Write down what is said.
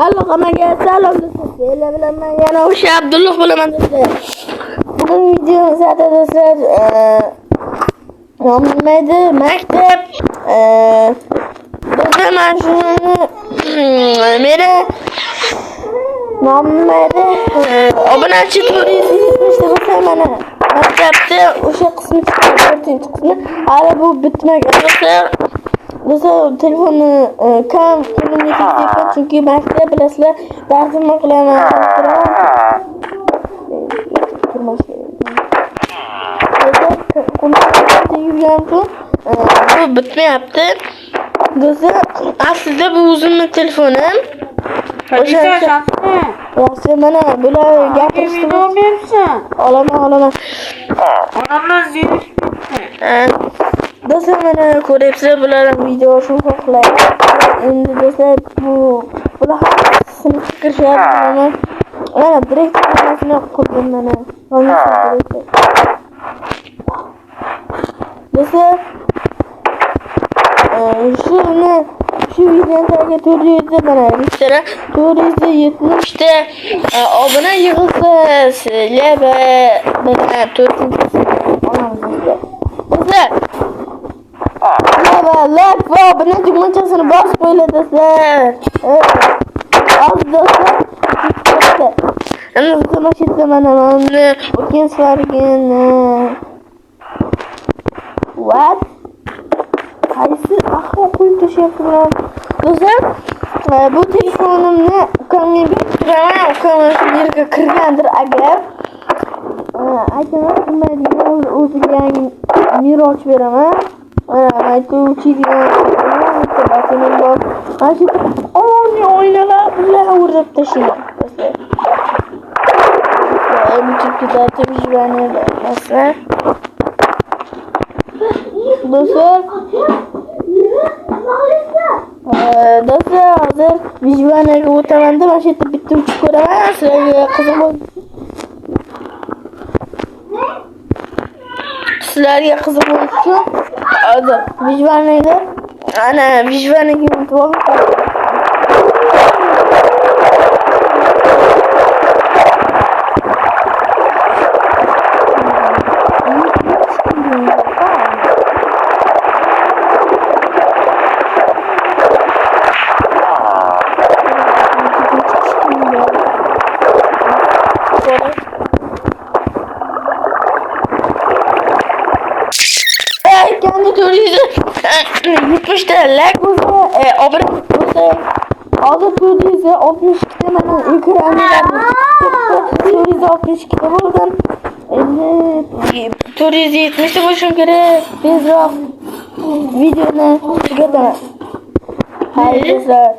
Alloh hammaga salom do'stlar. Bilan men yana o'sha Abdulloh bo'laman do'stlar. Bugun videomiz haqida do'stlar nima edi? Maktab. Do'stlar men shuni meni nima edi? Obunachi turizm bo'lsa mana maktabda o'sha qismi chiqdi, 4-qismi. Hali bu bitmagan do'stlar. Do'stlar telefonni kam qo'limga tegyapman chunki maktab bilasizlar darsni qilaman. Bu bitmayapti. Do'stlar aslida bu o'zimning telefonim. O'sha yaxshi mana bular gapirishni bersin. Olaman. Odamlar zerikibdi. Do'stlar mana ko'ryapsizlar bular video shu xohlaydi. Endi do'stlar bular sinfga kirishyapti. Mana direktor xonasini qurdim mana. Do'stlar shu videoga 400 mana bittara 470 ta obuna yig'ilsa sizlar bilan 4-chi olamiz. Do'stlar like va obuna tugmachasini bosib qo'yinglar do'stlar. Do'stlar ana shu mana o'tgan safargin what qaysi ahmoq qo'yib tashyaptilar. Do'stlar bu telefonimni ukamga berib turaman. Ukam shu yerga kirgandir agar aytaman bilmaydigan o'ziga yangi miroch beraman. Oynalar bilan urib tashlayman. Do'stlar hozir vijvanaga o'taman-da, mana shu yerda bitta uch ko'raman. Sizlarga qiziq bo'lsa hozir vijvanaga ana vijvanaga o'tib yetmişte like olsa, abone olsa, hozir 462 ta mana ekranlarni chiqdi. 462 ta bo'lgan. Endi 470 ta bo'lishim kerak. Tezroq videoni tugataman. Hayır do'stlar.